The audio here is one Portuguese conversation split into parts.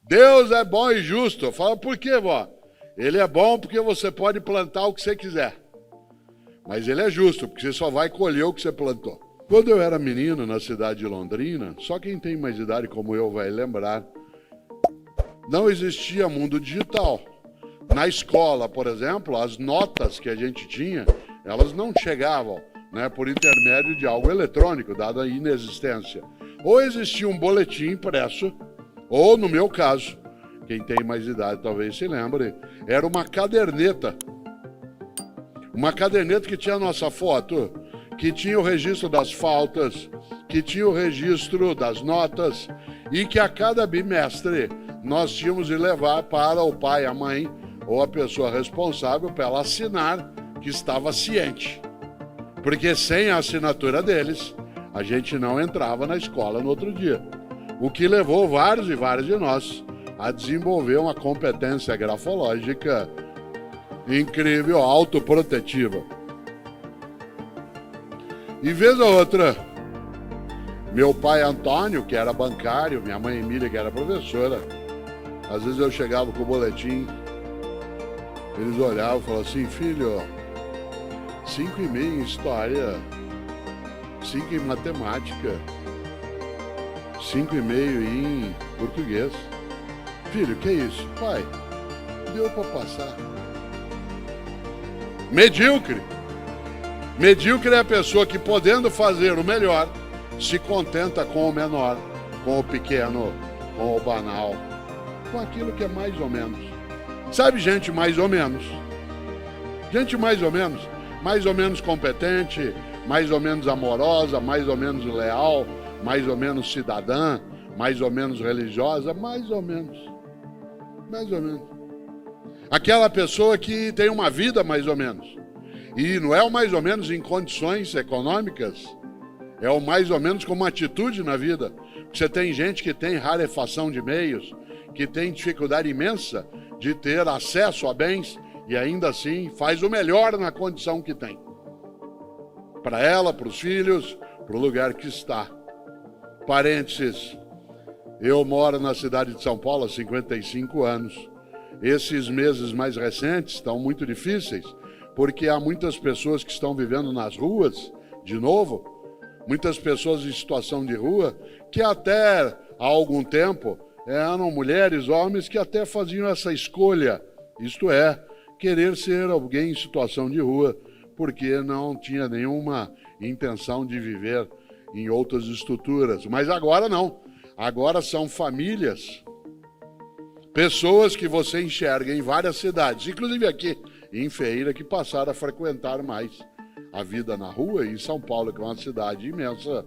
Deus é bom e justo. Eu falo, por quê, vó? Ele é bom porque você pode plantar o que você quiser. Mas ele é justo, porque você só vai colher o que você plantou. Quando eu era menino na cidade de Londrina, só quem tem mais idade como eu vai lembrar, não existia mundo digital. Na escola, por exemplo, as notas que a gente tinha, elas não chegavam, né, por intermédio de algo eletrônico, dada a inexistência. Ou existia um boletim impresso, ou, no meu caso, quem tem mais idade talvez se lembre, era uma caderneta. Uma caderneta que tinha a nossa foto, que tinha o registro das faltas, que tinha o registro das notas, e que a cada bimestre nós tínhamos de levar para o pai, a mãe, ou a pessoa responsável para ela assinar que estava ciente. Porque sem a assinatura deles, a gente não entrava na escola no outro dia. O que levou vários e vários de nós a desenvolver uma competência grafológica incrível, autoprotetiva. E vez ou outra, meu pai Antônio, que era bancário, minha mãe Emília, que era professora, às vezes eu chegava com o boletim, eles olhavam e falavam assim, filho, 5,5 em história, 5 em matemática, 5,5 em português. Filho, que é isso? Pai, deu para passar. Medíocre. Medíocre é a pessoa que, podendo fazer o melhor, se contenta com o menor, com o pequeno, com o banal, com aquilo que é mais ou menos. Sabe, gente mais ou menos? Gente mais ou menos competente, mais ou menos amorosa, mais ou menos leal, mais ou menos cidadã, mais ou menos religiosa, mais ou menos. Mais ou menos. Aquela pessoa que tem uma vida mais ou menos. E não é o mais ou menos em condições econômicas, é o mais ou menos com uma atitude na vida. Você tem gente que tem rarefação de meios, que tem dificuldade imensa de ter acesso a bens e ainda assim faz o melhor na condição que tem. Para ela, para os filhos, para o lugar que está. Parênteses, eu moro na cidade de São Paulo há 55 anos. Esses meses mais recentes estão muito difíceis, porque há muitas pessoas que estão vivendo nas ruas, de novo, muitas pessoas em situação de rua, que até há algum tempo eram mulheres, homens, que até faziam essa escolha, isto é, querer ser alguém em situação de rua, porque não tinha nenhuma intenção de viver em outras estruturas. Mas agora não. Agora são famílias, pessoas que você enxerga em várias cidades, inclusive aqui em Feira, que passaram a frequentar mais a vida na rua. E em São Paulo, que é uma cidade imensa,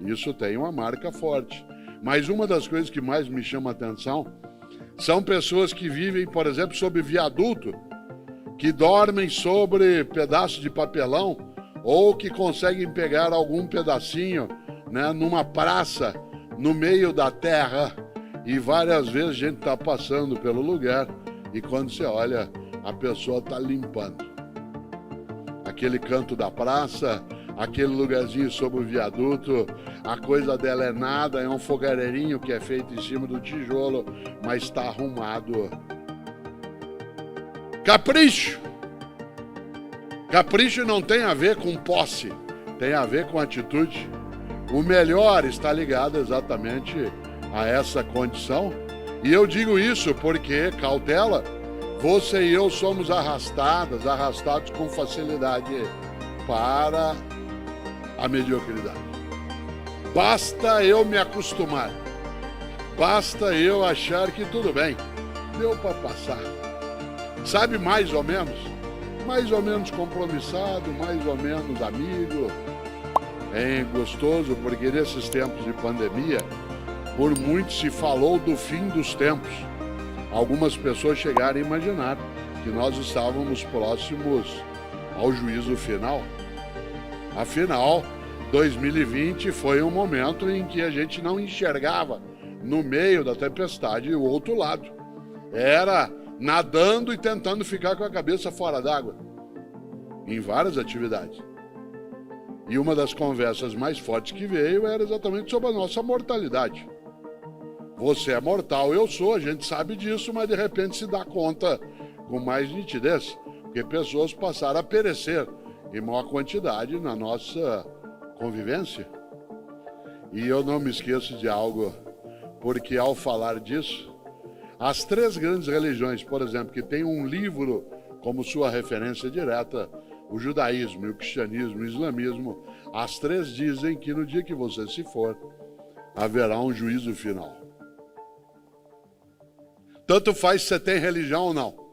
isso tem uma marca forte. Mas uma das coisas que mais me chama a atenção são pessoas que vivem, por exemplo, sob viaduto, que dormem sobre pedaços de papelão ou que conseguem pegar algum pedacinho, né, numa praça, no meio da terra, e várias vezes a gente está passando pelo lugar e quando você olha, a pessoa está limpando aquele canto da praça, aquele lugarzinho sobre o viaduto. A coisa dela é nada, é um fogareirinho que é feito em cima do tijolo, mas está arrumado. Capricho! Capricho não tem a ver com posse, tem a ver com atitude. O melhor está ligado exatamente a essa condição. E eu digo isso porque, cautela, você e eu somos arrastados com facilidade para a mediocridade. Basta eu me acostumar, basta eu achar que tudo bem, deu para passar. Sabe, mais ou menos compromissado, mais ou menos amigo. É gostoso porque nesses tempos de pandemia, por muito se falou do fim dos tempos. Algumas pessoas chegaram a imaginar que nós estávamos próximos ao juízo final. Afinal, 2020 foi um momento em que a gente não enxergava no meio da tempestade o outro lado. Era nadando e tentando ficar com a cabeça fora d'água, em várias atividades. E uma das conversas mais fortes que veio era exatamente sobre a nossa mortalidade. Você é mortal, eu sou, a gente sabe disso, mas de repente se dá conta com mais nitidez, porque pessoas passaram a perecer em maior quantidade na nossa convivência. E eu não me esqueço de algo, porque ao falar disso, as 3 grandes religiões, por exemplo, que têm um livro como sua referência direta, o judaísmo, o cristianismo e o islamismo, as 3 dizem que no dia que você se for, haverá um juízo final. Tanto faz se você tem religião ou não.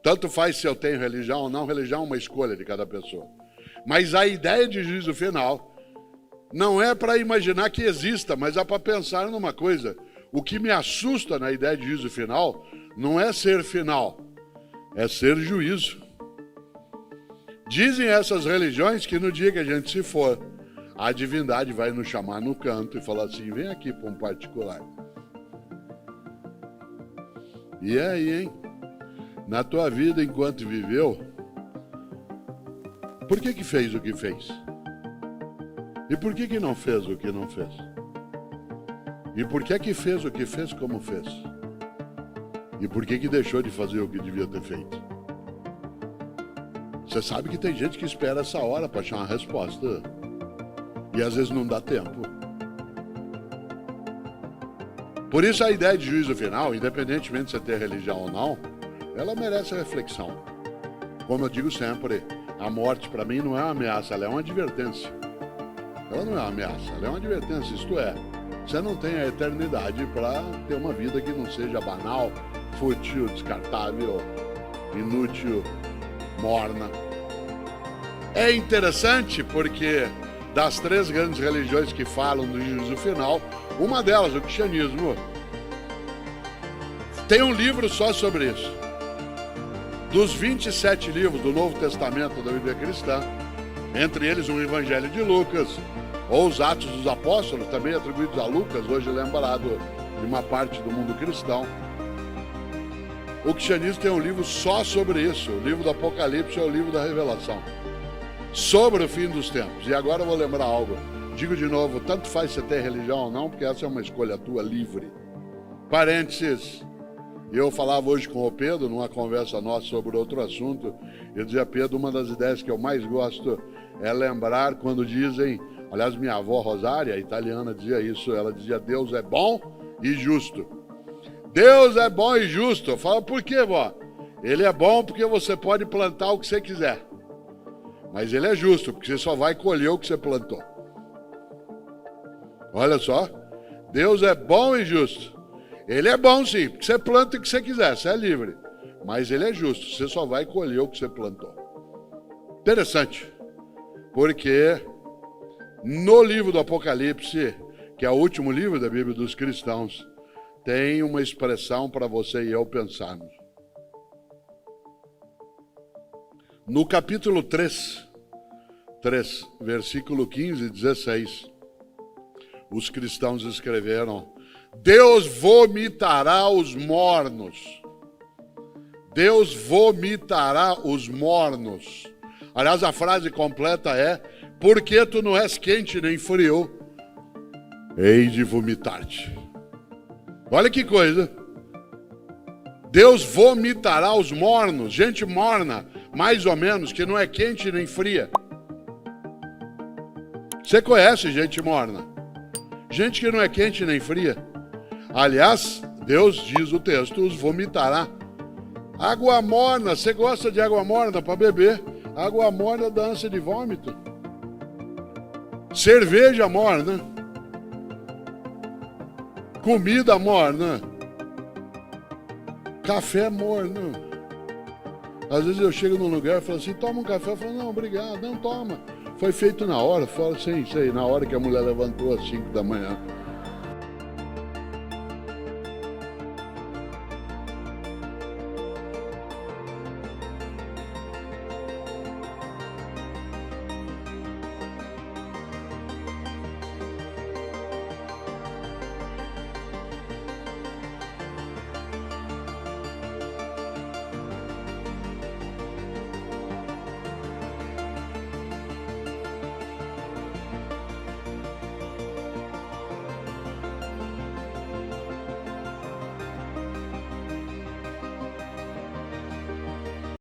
Tanto faz se eu tenho religião ou não, religião é uma escolha de cada pessoa. Mas a ideia de juízo final não é para imaginar que exista, mas é para pensar numa coisa. O que me assusta na ideia de juízo final não é ser final, é ser juízo. Dizem essas religiões que no dia que a gente se for, a divindade vai nos chamar no canto e falar assim, vem aqui para um particular. E aí, hein? Na tua vida enquanto viveu, por que fez o que fez? E por que não fez o que não fez? E por que fez o que fez como fez? E por que deixou de fazer o que devia ter feito? Você sabe que tem gente que espera essa hora para achar uma resposta. E às vezes não dá tempo. Por isso a ideia de juízo final, independentemente de você ter religião ou não, ela merece reflexão. Como eu digo sempre, a morte para mim não é uma ameaça, ela é uma advertência. Ela não é uma ameaça, ela é uma advertência, isto é, você não tem a eternidade para ter uma vida que não seja banal, fútil, descartável, inútil, morna. É interessante porque das 3 grandes religiões que falam do juízo final, uma delas, o cristianismo, tem um livro só sobre isso. Dos 27 livros do Novo Testamento da Bíblia cristã, entre eles o Evangelho de Lucas, ou os Atos dos Apóstolos, também atribuídos a Lucas, hoje lembrado de uma parte do mundo cristão. O cristianismo tem um livro só sobre isso. O livro do Apocalipse é o livro da Revelação, sobre o fim dos tempos. E agora eu vou lembrar algo. Digo de novo, tanto faz você ter religião ou não, porque essa é uma escolha tua, livre. Parênteses. Eu falava hoje com o Pedro, numa conversa nossa sobre outro assunto, eu dizia, Pedro, uma das ideias que eu mais gosto é lembrar quando dizem, aliás, minha avó Rosária, italiana, dizia isso, ela dizia, Deus é bom e justo. Deus é bom e justo. Eu falo, por quê, vó? Ele é bom porque você pode plantar o que você quiser. Mas ele é justo, porque você só vai colher o que você plantou. Olha só, Deus é bom e justo. Ele é bom sim, porque você planta o que você quiser, você é livre. Mas ele é justo, você só vai colher o que você plantou. Interessante, porque no livro do Apocalipse, que é o último livro da Bíblia dos cristãos, tem uma expressão para você e eu pensarmos. No capítulo 3, versículo 15 e 16, os cristãos escreveram, Deus vomitará os mornos. Deus vomitará os mornos. Aliás, a frase completa é, porque tu não és quente nem frio, hei de vomitar-te. Olha que coisa. Deus vomitará os mornos, gente morna, mais ou menos, que não é quente nem fria. Você conhece gente morna? Gente que não é quente nem fria. Aliás, Deus diz o texto, os vomitará. Água morna, você gosta de água morna para beber? Água morna dá ânsia de vômito. Cerveja morna. Comida morna. Café morno. Às vezes eu chego num lugar e falo assim, toma um café. Eu falo, não, obrigado, não toma. Foi feito na hora. Eu falo, sim, sei, na hora que a mulher levantou às 5 da manhã.